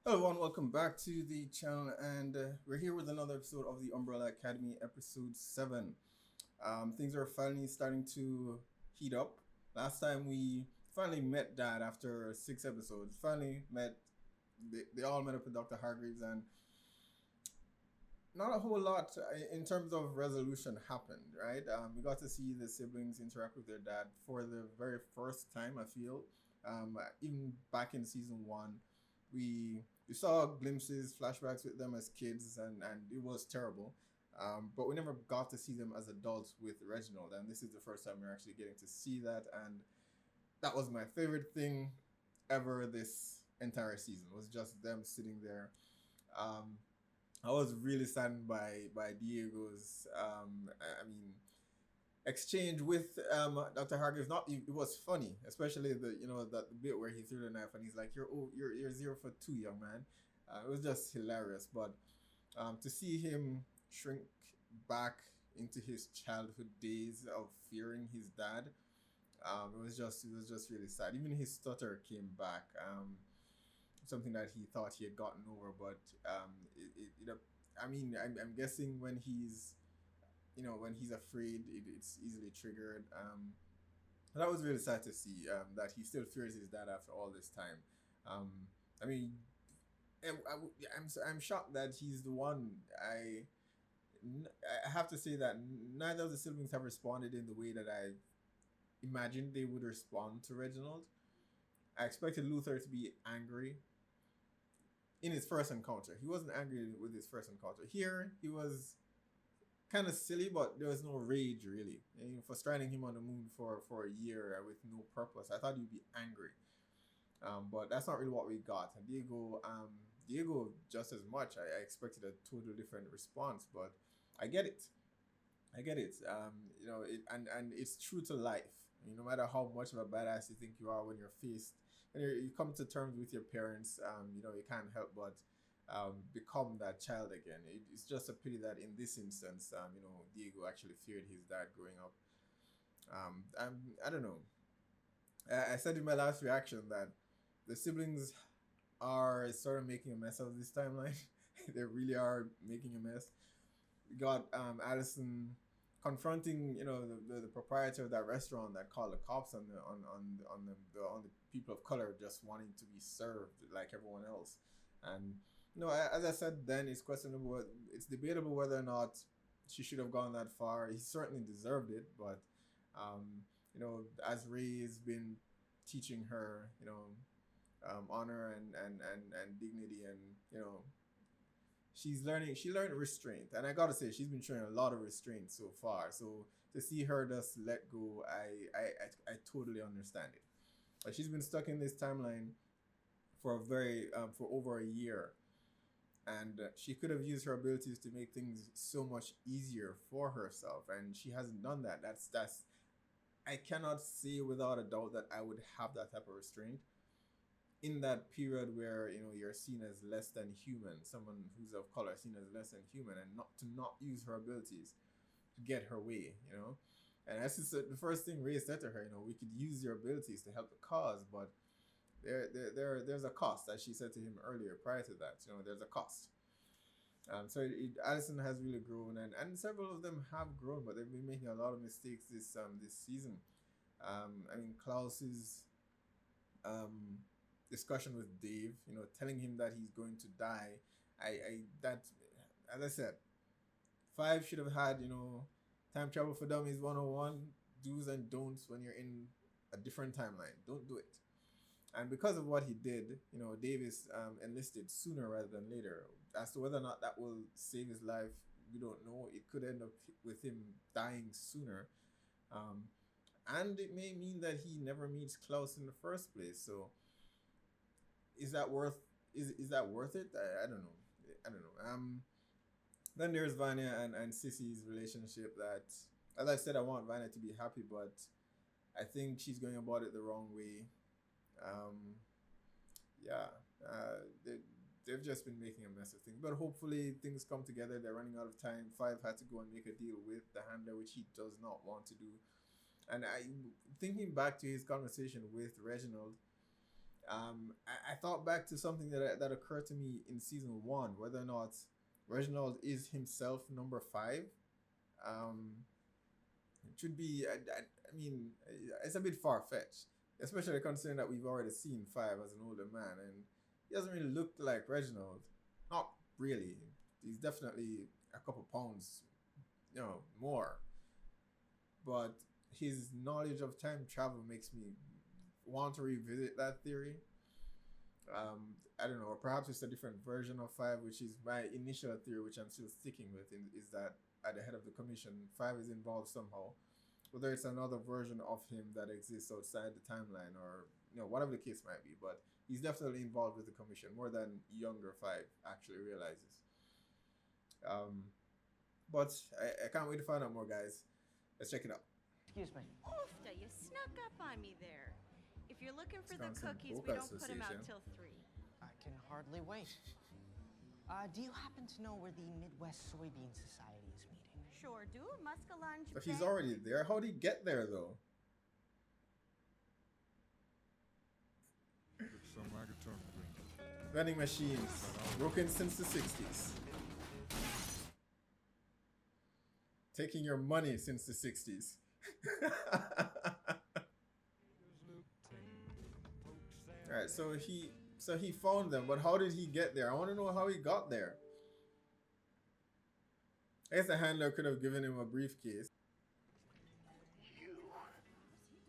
Hello everyone, welcome back to the channel, and we're here with another episode of the Umbrella Academy, episode 7. Things are finally starting to heat up. Last time we finally met Dad after 6 episodes. Finally met, they all met up with Dr. Hargreaves, and not a whole lot in terms of resolution happened, right? We got to see the siblings interact with their dad for the very first time, I feel. Even back in season 1, we saw glimpses, flashbacks with them as kids, and it was terrible. But we never got to see them as adults with Reginald, and this is the first time we're actually getting to see that, and that was my favorite thing ever this entire season, was just them sitting there. Um, I was really saddened by Diego's I mean exchange with Dr. Hargreaves. Not it was funny, especially that bit where he threw the knife and he's like, you're 0 for 2, young man." It was just hilarious. But to see him shrink back into his childhood days of fearing his dad, it was just really sad. Even his stutter came back. Something that he thought he had gotten over, but I mean, I'm guessing when he's afraid, it's easily triggered. That was really sad to see, that he still fears his dad after all this time. I mean, I'm shocked that he's the one. I have to say that neither of the siblings have responded in the way that I imagined they would respond to Reginald. I expected Luther to be angry in his first encounter. He wasn't angry with his first encounter. Here, he was kind of silly, but there was no rage really. For stranding him on the moon for a year with no purpose, I thought he'd be angry. But that's not really what we got. And Diego just as much. I expected a total different response, but I get it. I get it. And it's true to life. No matter how much of a badass you think you are when you're faced, when you come to terms with your parents, you can't help but become that child again. It's just a pity that in this instance, Diego actually feared his dad growing up. I don't know. I said in my last reaction that the siblings are sort of making a mess of this timeline. They really are making a mess. We got Allison confronting the proprietor of that restaurant that called the cops on the people of color just wanting to be served like everyone else. And as I said then, it's questionable, it's debatable whether or not she should have gone that far. He certainly deserved it, but as Ray has been teaching her honor and dignity, and she learned restraint, and I gotta say she's been showing a lot of restraint so far. So to see her just let go, I totally understand it. But she's been stuck in this timeline for for over a year, and she could have used her abilities to make things so much easier for herself, and she hasn't done that. That's I cannot say without a doubt that I would have that type of restraint in that period where you're seen as less than human, someone who's of color seen as less than human, and not use her abilities to get her way. And that's just the first thing Ray said to her. We could use your abilities to help the cause, but there's a cost, as she said to him earlier. Prior to that, there's a cost. Addison has really grown, and several of them have grown, but they've been making a lot of mistakes this season. I mean, Klaus's discussion with Dave, telling him that he's going to die. That, as I said, 5 should have had, time travel for dummies 101, do's and don'ts when you're in a different timeline. Don't do it. And because of what he did, Dave is enlisted sooner rather than later. As to whether or not that will save his life, we don't know. It could end up with him dying sooner. And it may mean that he never meets Klaus in the first place. So is that worth it? I don't know. I don't know. Then there's Vanya and Sissy's relationship that, as I said, I want Vanya to be happy, but I think she's going about it the wrong way. Yeah, they've just been making a mess of things, but hopefully things come together. They're running out of time. 5 had to go and make a deal with the handler, which he does not want to do. And thinking back to his conversation with Reginald, I thought back to something that occurred to me in season one, whether or not Reginald is himself number five. Um, it should be. I mean, it's a bit far fetched, especially considering that we've already seen five as an older man, and he doesn't really look like Reginald. Not really. He's definitely a couple pounds, more. But his knowledge of time travel makes me want to revisit that theory. I don't know, or perhaps it's a different version of five, which is my initial theory, which I'm still sticking with, is that at the head of the commission, five is involved somehow. Whether it's another version of him that exists outside the timeline, or whatever the case might be, but he's definitely involved with the commission more than younger five actually realizes. Um, but I can't wait to find out more, guys. Let's check it out. Excuse me. Oofta, you snuck up on me there. If you're looking for the Wisconsin cookies, we Boca don't put them out Association. till 3. I can hardly wait. Do you happen to know where the Midwest Soybean Society is meeting? Sure do. Muscalunge. If he's already there, how'd he get there though? Vending machines, broken since the 60s. Taking your money since the 60s. Alright, so he found them, but how did he get there? I want to know how he got there. I guess the handler could have given him a briefcase. You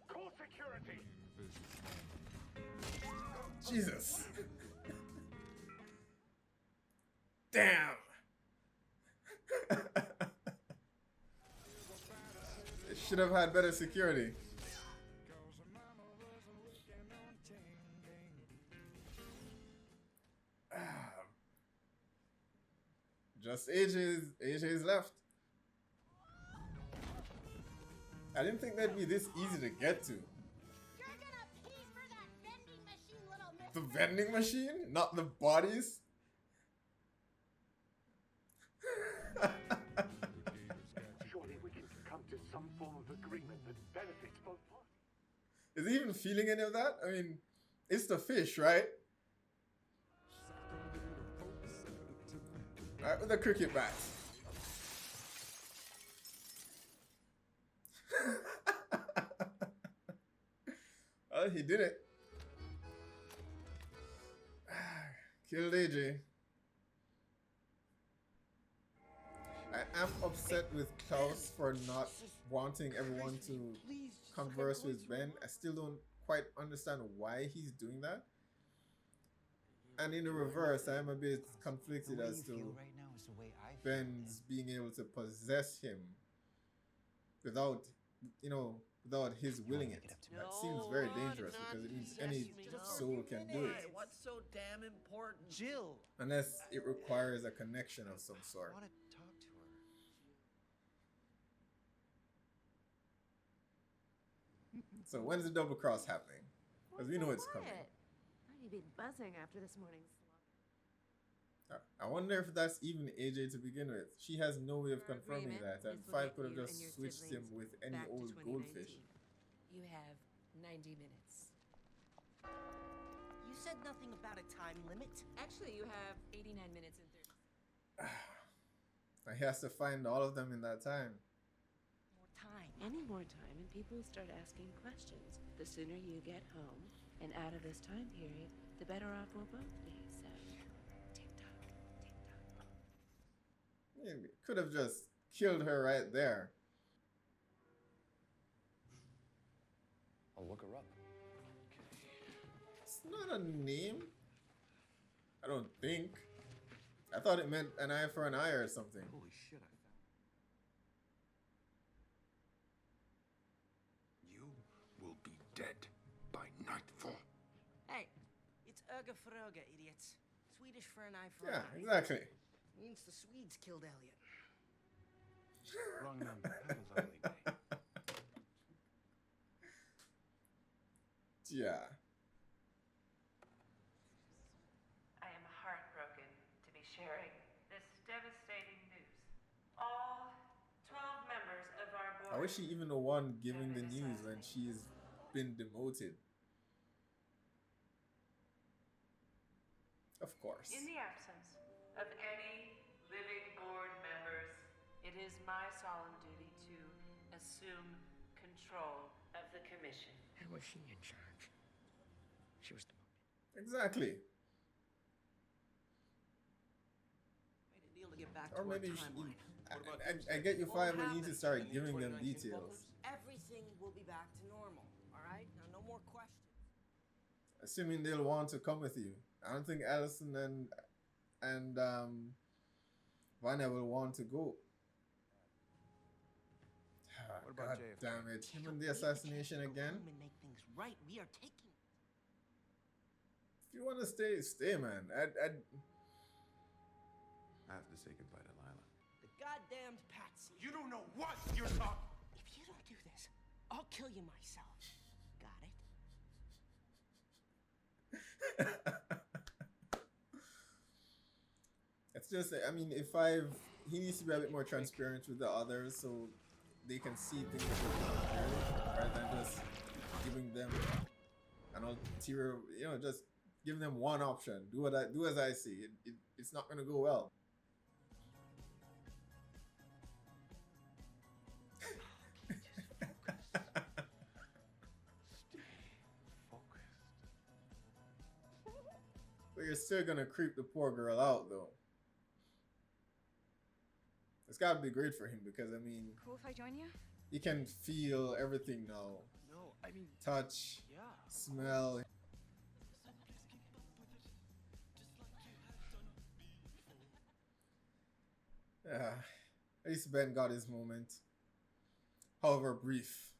call security. Jesus. Damn. It should have had better security. Just AJ's left. I didn't think that'd be this easy to get to. You're gonna pay for that vending machine, little miss. The vending machine, not the bodies. Surely we can come to some form of agreement that benefits both parties. Is he even feeling any of that? I mean, it's the fish, right? Alright, with the cricket bat. Well, he did it. Killed AJ. I am upset with Klaus for not wanting everyone to converse with Ben. I still don't quite understand why he's doing that. And in the reverse, I am a bit conflicted as to Ben's being able to possess him without, without his willing it. That seems very dangerous because it means any soul can do it. What's so damn important? Jill! Unless it requires a connection of some sort. I want to talk to her. So when's the double cross happening? Because we know it's coming. Thought you'd be buzzing after this morning's slaughter. I wonder if that's even AJ to begin with. She has no way of confirming that. And Five could have just switched him with any old goldfish. You have 90 minutes. You said nothing about a time limit. Actually, you have 89 minutes and 30. He has to find all of them in that time. More time. Any more time, and people start asking questions. The sooner you get home and out of this time period, the better off we'll both be. So, tick tock, tick tock. He could have just killed her right there. I'll look her up. It's not a name. I don't think. I thought it meant an eye for an eye or something. Holy shit, I found it. You will be dead by nightfall. Hey, it's Öga for Öga, idiots. Swedish for an eye for Yeah, an eye. exactly. Means the Swedes killed Elliot. Wrong number. Happens on any day. Yeah. I am heartbroken to be sharing this devastating news. All 12 members of our board. I wish she even the one giving the news when she's been demoted. Of course. In the absence of any living board members, it is my solemn duty to assume control of the commission. And was she in charge? She was demoted. Exactly. Made a deal to get back Or to maybe our timeline. I get you five, but you need to start giving them details. Everything will be back to normal, all right? Now, no more questions. Assuming they'll want to come with you. I don't think Allison and Vanya will want to go. What about God JFK? damn it. Him and the We have a chance assassination to go again. home and make things right. We are taking. If you want to stay, stay, man. I have to say goodbye to Lila. The goddamned patsy. You don't know what you're talking. If you don't do this, I'll kill you myself. Got it? It's just, I mean, he needs to be a bit more transparent with the others so they can see things clearly rather than just giving them an ulterior, just giving them one option. Do as I see. It's not gonna go well. But you're still gonna creep the poor girl out, though. It's gotta be great for him because, I mean, Cool if I join you? he can feel everything now. No, I mean, Touch, yeah. smell. Yeah, at least Ben got his moment. However brief.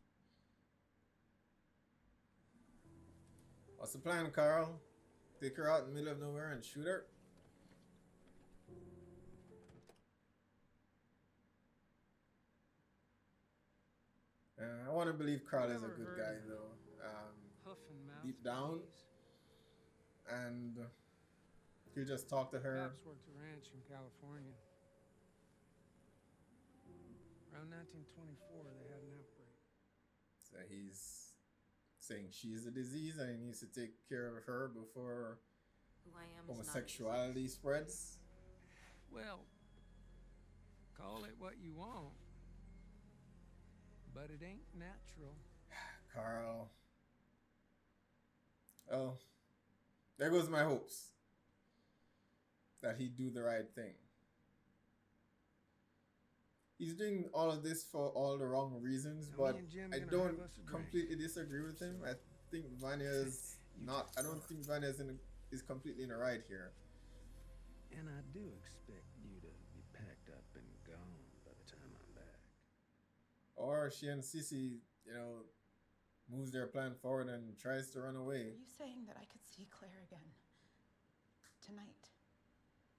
What's the plan, Carl? Take her out in the middle of nowhere and shoot her? I want to believe Carl is a good guy, though. Deep down. And you just talk to her. Pops worked a ranch in California. Around 1924, they had an outbreak. So he's saying she's a disease and he needs to take care of her before Who I am is not a homosexuality spreads. Well, call it what you want, but it ain't natural. Carl. Oh, there goes my hopes that he'd do the right thing. He's doing all of this for all the wrong reasons, Now, me but and Jim I gonna don't have us a drink. completely disagree with him. I think Vanya's not. I don't think Vanya's is completely in the right here. And I do expect you to be packed up and gone by the time I'm back. Or she and Sissy, moves their plan forward and tries to run away. Are you saying that I could see Claire again tonight?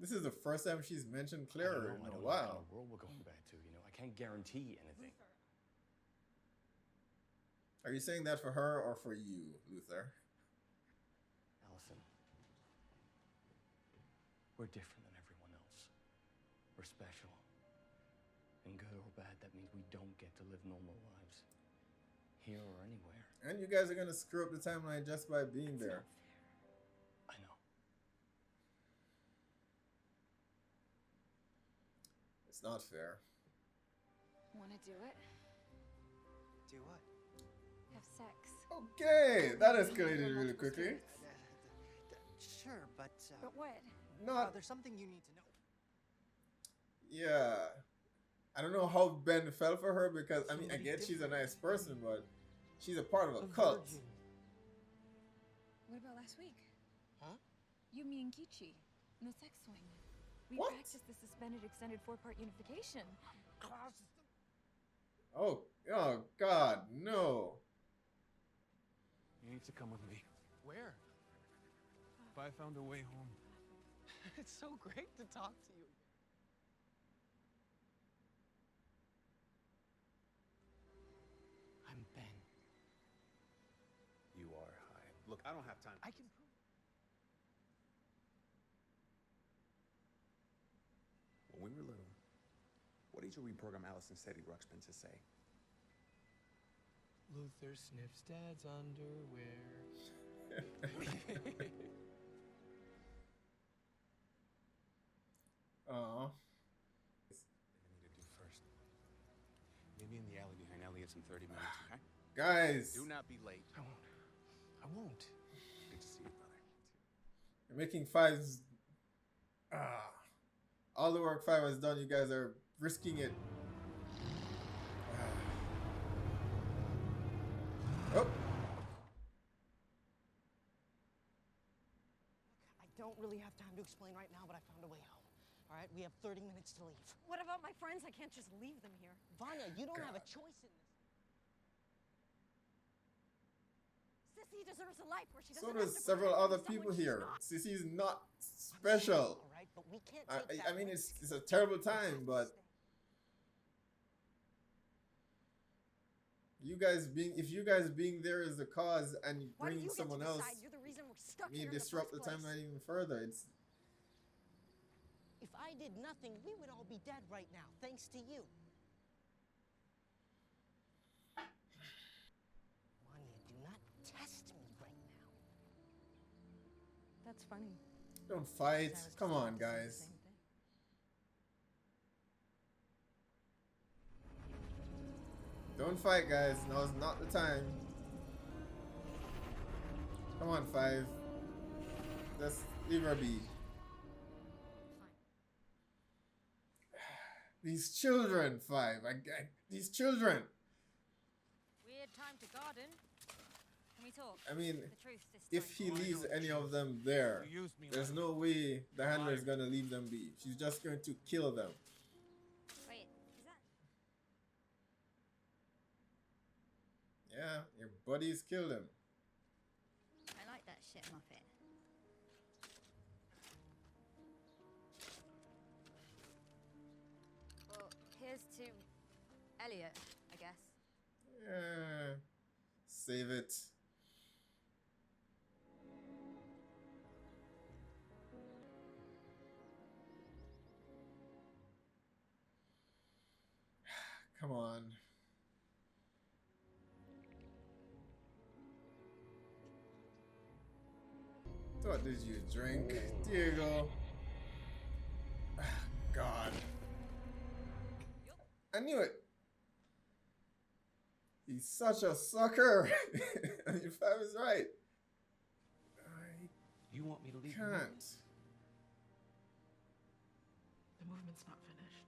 This is the first time she's mentioned Claire in a while. What kind of world we're going back to, I can't guarantee anything. Are you saying that for her or for you, Luther? Allison, we're different than everyone else. We're special. And good or bad, that means we don't get to live normal lives. Here or anywhere. And you guys are gonna screw up the timeline just by being there. I know. It's not fair. Wanna do it? Do what? Have sex. Okay, that escalated really quickly. Sure, but. But what? Not. There's something you need to know. Yeah. I don't know how Ben fell for her because, I mean, I get she's a nice person, but she's a part of a cult. What about last week? Huh? You, me, and Kichi. In the sex swing. We What? practiced the suspended extended 4-part unification. Oh God, no. You need to come with me. Where? If I found a way home. It's so great to talk to you. I'm Ben. You are high. Look, I don't have time. I can prove. When we were little, what did you reprogram Allison Sadie Ruxpin to say? Luther sniffs Dad's underwear. Aw. I need to do first. Maybe in the alley behind Elliot's in 30 minutes, okay? Guys. Do not be late. I won't. I won't. Good to see you, brother. You're making fives. All the work Five has done, you guys are risking it. Oh. I don't really have time to explain right now, but I found a way home. All right, we have 30 minutes to leave. What about my friends? I can't just leave them here. Vanya, you don't have a choice in this. Sissy deserves a life where she doesn't So have does to several pretend other she's people someone she's here. not. Sissy's not special. All right, but we can't take that I mean, risk. it's a terrible time, but if you guys being there is the cause and Why do bringing you get someone to else, decide? You're the reason we're stuck may here in the disrupt first the place. timeline even further. It's If I did nothing, we would all be dead right now, thanks to you. Vanya, do not test me right now. That's funny. don't fight. I was Come just on, about to say the guys. same thing. Don't fight, guys. Now's not the time. Come on, Five. Just leave her be. These children, Five. These children. Weird time to garden. Can we talk? I mean, The truth this if time. he leaves any of them there, You used me there's like- no way the handler's gonna leave them be. She's just going to kill them. Wait, is that? Yeah, your buddies killed him. I like that shit muffet. Well, here's to Elliot, I guess. Yeah. Save it. Come on. What did you drink, Diego? God. I knew it. He's such a sucker. I mean, Five is right. You want me to leave? Can't. The movement's not finished.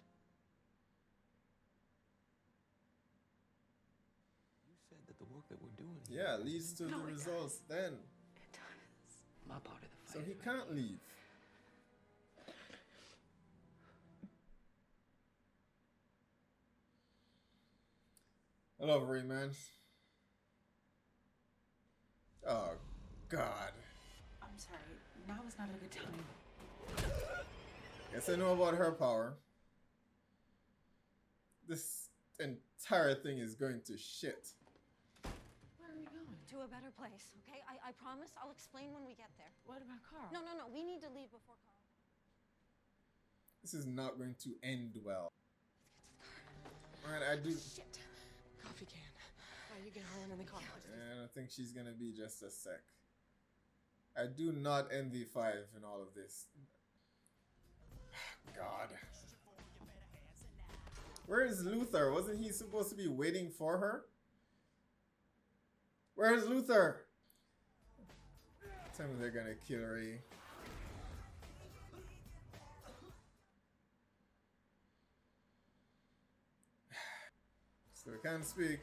You said that the work that we're doing Yeah, leads to No, the it results then. It does. My part of the So fight. he can't leave. I love Rayman. Oh, God. I'm sorry. Now is not a good time. Guess I know about her power. This entire thing is going to shit. Where are we going? To a better place, okay? I promise I'll explain when we get there. What about Carl? No. We need to leave before Carl. This is not going to end well. Alright, I do. Shit. Coffee can. Oh, you get her in the car. I don't think she's gonna be just a sec. I do not envy Five in all of this. God. Where is Luther? Wasn't he supposed to be waiting for her? Where's Luther? Tell me they're gonna kill Ray. Still can't speak.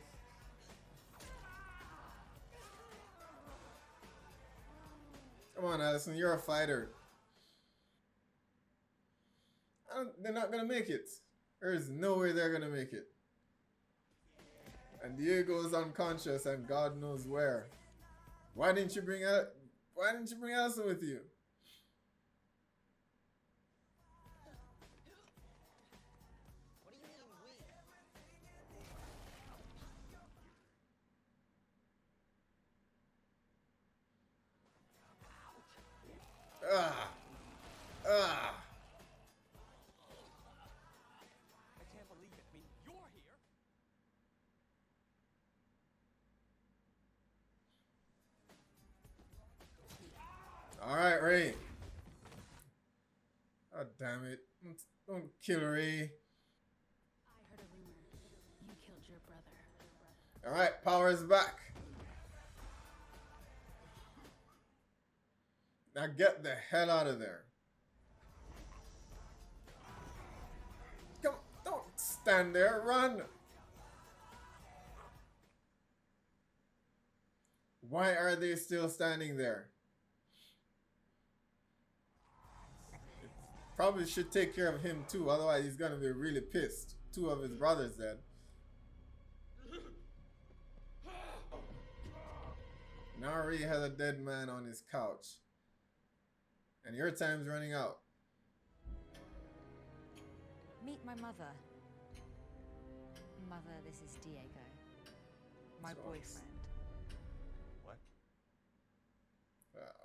Come on, Allison, you're a fighter. They're not gonna make it. There's no way they're gonna make it. And Diego's unconscious, and God knows where. Why didn't you bring Allison with you? What do you mean we? Ah! Ah! I can't believe it. I mean, you're here. Alright, Ray. Oh, damn it. Don't kill Ray. I heard a rumor. You killed your brother. Alright, power's back. Now get the hell out of there. Come, don't stand there, run. Why are they still standing there? Probably should take care of him too, otherwise he's gonna be really pissed. 2 of his brothers dead. Nari has a dead man on his couch. And your time's running out. Meet my mother. Mother, this is Diego. My boyfriend. What?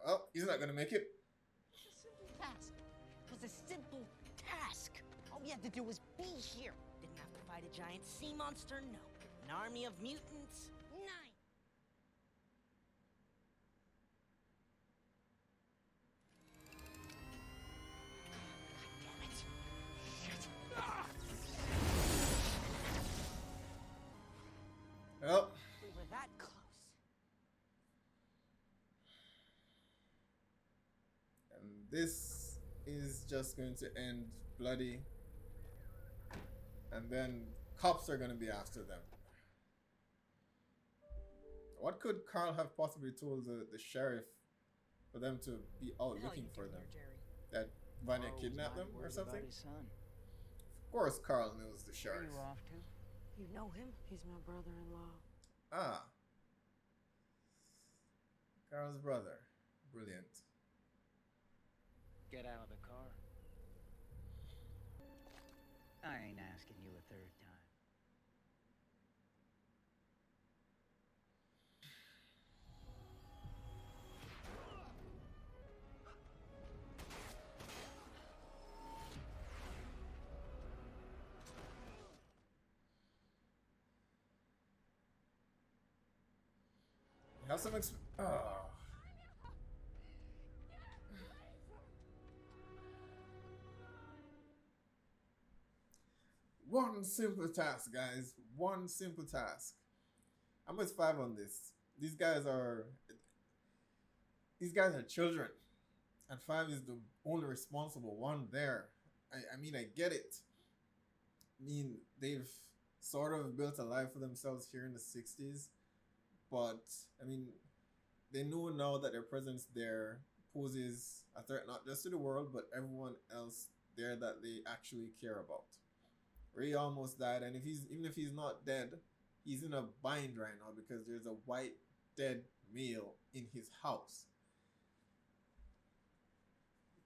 Oh, he's not gonna make it. It's a simple task. It was a simple task. All we had to do was be here. Didn't have to fight a giant sea monster, no. An army of mutants, 9. Well, We were that close. and this is just going to end bloody. And then cops are going to be after them. What could Carl have possibly told the sheriff for them to be out looking for them? That Vanya kidnapped them or something? Of course Carl knows the sheriff. Where are you off to? You know him? He's my brother-in-law. Ah. Carl's brother. Brilliant. Get out of the car. I ain't asking you a third time. Have some One simple task, guys. One simple task. I'm with 5 on this. These guys are children. And 5 is the only responsible one there. I mean, I get it. I mean, they've sort of built a life for themselves here in the 60s. But, I mean, they know now that their presence there poses a threat not just to the world, but everyone else there that they actually care about. Ray almost died, and even if he's not dead, he's in a bind right now because there's a white dead male in his house.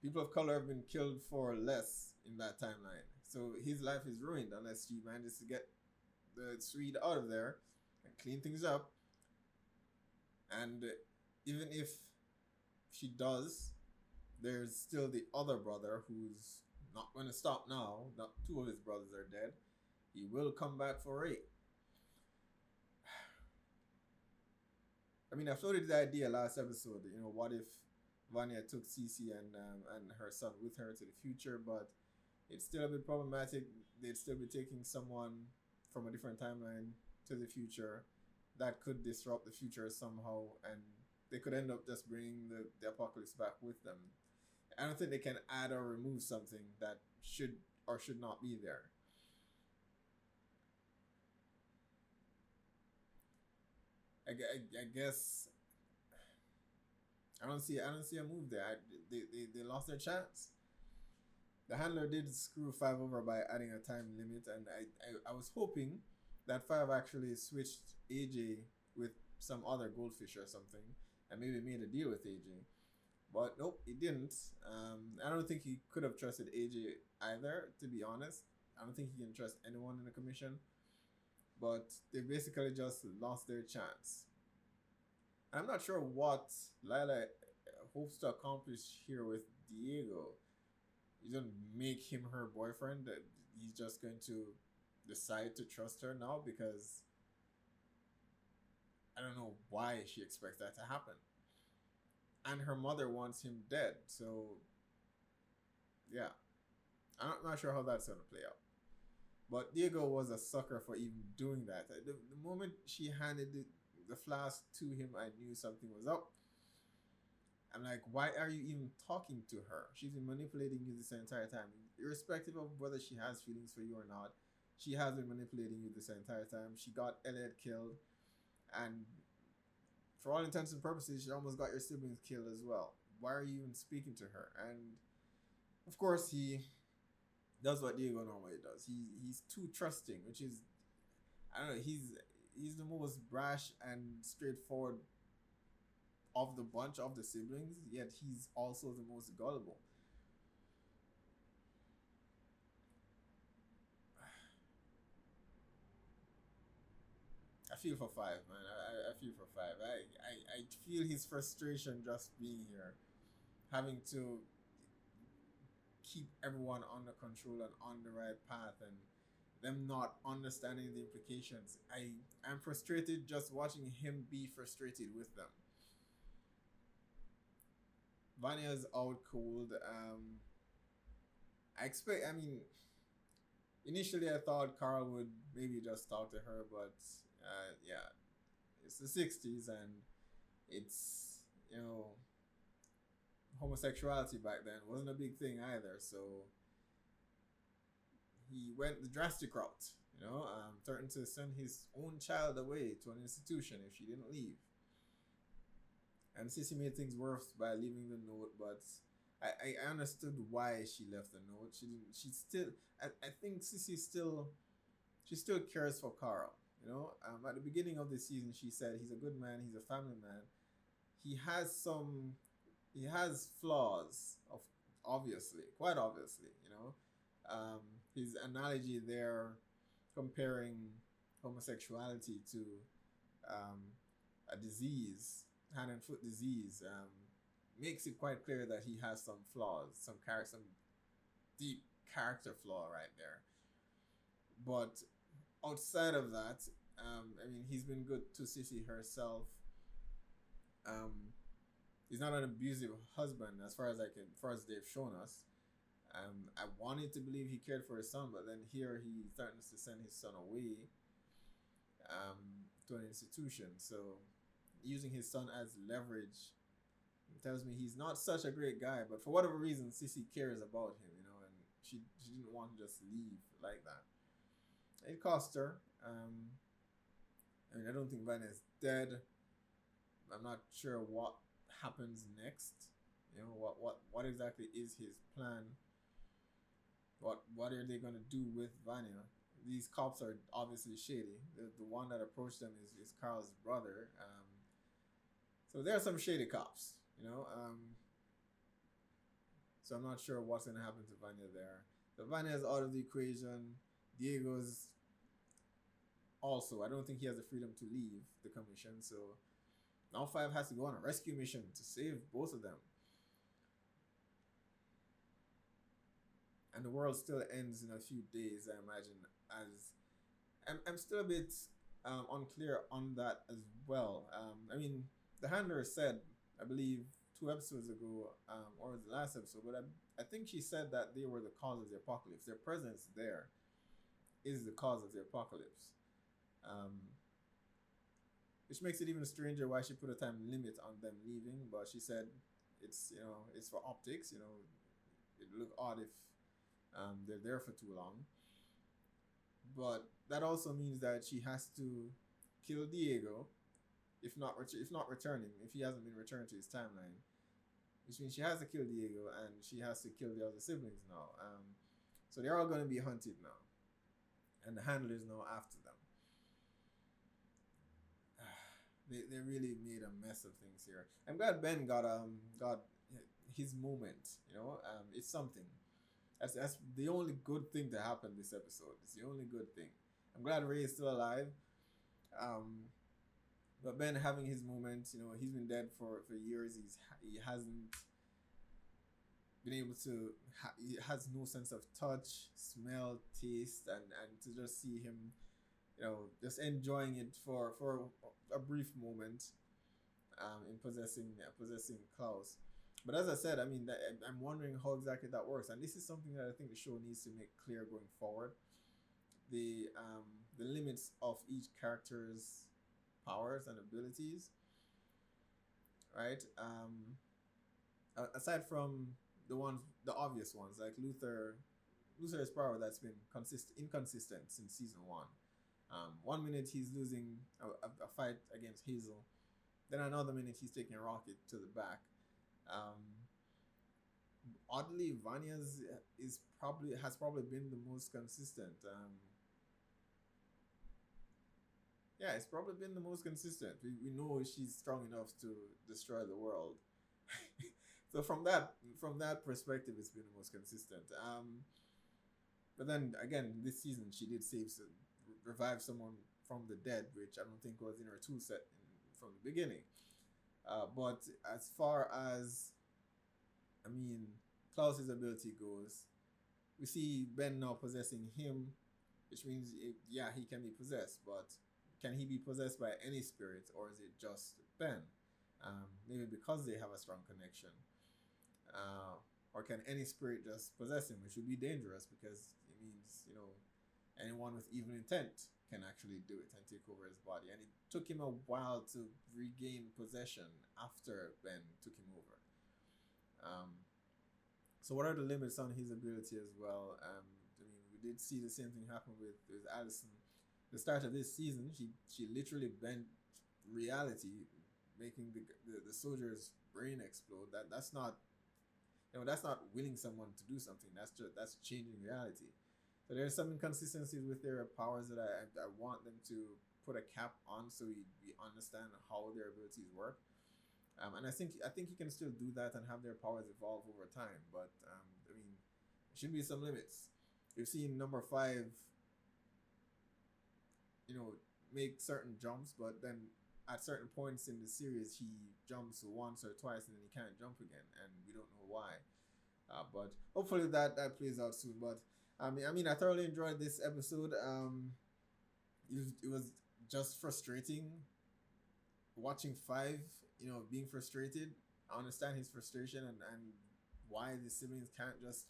People of color have been killed for less in that timeline. So his life is ruined unless she manages to get the Swede out of there and clean things up. And even if she does, there's still the other brother who's not going to stop now. Not 2 of his brothers are dead. He will come back for Ray. I mean, I floated the idea last episode. You know, what if Vanya took Cece and her son with her to the future? But it's still a bit problematic. They'd still be taking someone from a different timeline to the future. That could disrupt the future somehow, and they could end up just bringing the apocalypse back with them. I don't think they can add or remove something that should or should not be there. I guess I don't see a move there. They lost their chance. The handler did screw 5 over by adding a time limit, and I was hoping that 5 actually switched AJ with some other goldfish or something, and maybe made a deal with AJ. But nope, he didn't. I don't think he could have trusted AJ either, to be honest. I don't think he can trust anyone in the commission. But they basically just lost their chance. I'm not sure what Lila hopes to accomplish here with Diego. He doesn't make him her boyfriend. He's just going to decide to trust her now because I don't know why she expects that to happen. And her mother wants him dead, so yeah. I'm not sure how that's gonna play out. But Diego was a sucker for even doing that. The moment she handed the flask to him, I knew something was up. I'm like, why are you even talking to her? She's been manipulating you this entire time. Irrespective of whether she has feelings for you or not, she has been manipulating you this entire time. She got Elliot killed, and for all intents and purposes, she almost got your siblings killed as well. Why are you even speaking to her? And of course, he does what Diego normally does. He's too trusting, which is, I don't know. He's the most brash and straightforward of the bunch of the siblings. Yet he's also the most gullible. I feel for Five, man. I feel for Five. I feel his frustration just being here, having to keep everyone under control and on the right path, and them not understanding the implications. I'm frustrated just watching him be frustrated with them. Vanya's out cold. I mean, initially I thought Carl would maybe just talk to her, but yeah, it's the 60s, and it's, homosexuality back then wasn't a big thing either, so he went the drastic route, threatened to send his own child away to an institution if she didn't leave. And Sissy made things worse by leaving the note, but I understood why she left the note. She still, I think Sissy she still cares for Carl. At the beginning of the season, she said he's a good man, he's a family man. He has flaws, obviously, quite obviously. His analogy there, comparing homosexuality to a disease, hand and foot disease, makes it quite clear that he has some flaws, some deep character flaw right there. But outside of that, he's been good to Sissy herself. He's not an abusive husband as far as they've shown us. I wanted to believe he cared for his son, but then here he threatens to send his son away to an institution. So using his son as leverage tells me he's not such a great guy, but for whatever reason, Sissy cares about him, and she didn't want to just leave like that. It cost her. I don't think Van is dead. I'm not sure what happens next. What exactly is his plan? What are they gonna do with Vanya? These cops are obviously shady. The one that approached them is Carl's brother. So there are some shady cops, so I'm not sure what's gonna happen to Vanya there. So Vanya is out of the equation. Diego's also, I don't think he has the freedom to leave the commission, so now Five has to go on a rescue mission to save both of them. And the world still ends in a few days, I imagine. I'm still a bit unclear on that as well. The handler said, I believe 2 episodes ago, or the last episode, but I think she said that they were the cause of the apocalypse. Their presence there is the cause of the apocalypse. Which makes it even stranger why she put a time limit on them leaving, but she said it's for optics. It'd look odd if they're there for too long. But that also means that she has to kill Diego, if not returning, if he hasn't been returned to his timeline, which means she has to kill Diego and she has to kill the other siblings now. So they're all going to be hunted now, and the handler is now after them. They really made a mess of things here. I'm glad Ben got his moment. It's something. That's the only good thing to happen this episode. It's the only good thing. I'm glad Ray is still alive. But Ben having his moment, he's been dead for years. He hasn't been able to. He has no sense of touch, smell, taste, and to just see him, just enjoying it for a brief moment, in possessing Klaus. But as I said, I mean, I'm wondering how exactly that works, and this is something that I think the show needs to make clear going forward. The limits of each character's powers and abilities, right? Aside from the obvious ones like Luther's power that's been inconsistent since season one. 1 minute he's losing a fight against Hazel, then another minute he's taking Rocket to the back. Oddly, Vanya's has probably been the most consistent. Yeah, it's probably been the most consistent. We know she's strong enough to destroy the world. So from that perspective, it's been the most consistent. But then again, this season she did revive someone from the dead, which I don't think was in her tool set from the beginning. But as far as, I mean, Klaus's ability goes, we see Ben now possessing him, which means he can be possessed, but can he be possessed by any spirit, or is it just Ben? Maybe because they have a strong connection. Or can any spirit just possess him, which would be dangerous because it means, anyone with evil intent can actually do it and take over his body. And it took him a while to regain possession after Ben took him over. So what are the limits on his ability as well? I mean, we did see the same thing happen with Allison. The start of this season, she literally bent reality, making the soldier's brain explode. That's not willing someone to do something. That's changing reality. So there's some inconsistencies with their powers that I want them to put a cap on, so we understand how their abilities work. And I think you can still do that and have their powers evolve over time. But I mean, there should be some limits. We've seen number 5, make certain jumps, but then at certain points in the series he jumps once or twice and then he can't jump again, and we don't know why. But hopefully that plays out soon. But I mean, I thoroughly enjoyed this episode. It was just frustrating watching 5, being frustrated. I understand his frustration and why the siblings can't just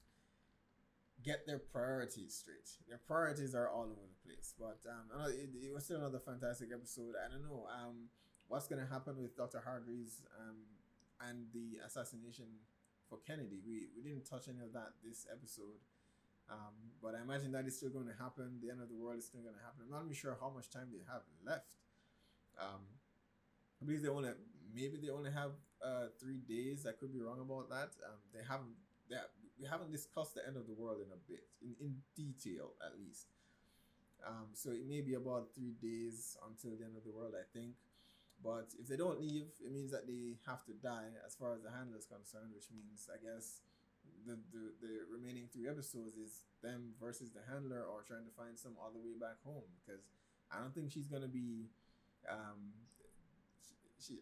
get their priorities straight. Their priorities are all over the place. But it was still another fantastic episode. I don't know what's going to happen with Dr. Hargreaves and the assassination for Kennedy. We didn't touch any of that this episode. But I imagine that is still going to happen. The end of the world is still going to happen. I'm not even sure how much time they have left. I believe they only have 3 days. I could be wrong about that. We haven't discussed the end of the world in a bit, in detail at least. So it may be about 3 days until the end of the world, I think. But if they don't leave, it means that they have to die as far as the handler is concerned, which means, I guess, the remaining 3 episodes is them versus the handler, or trying to find some other way back home, because I don't think she's going to be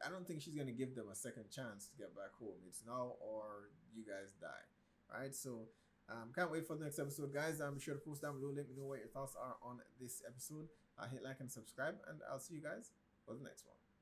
I don't think she's going to give them a second chance to get back home. It's now or you guys die. Right? So can't wait for the next episode, guys. Be sure to post down below, let me know what your thoughts are on this episode. Hit like and subscribe, and I'll see you guys for the next one.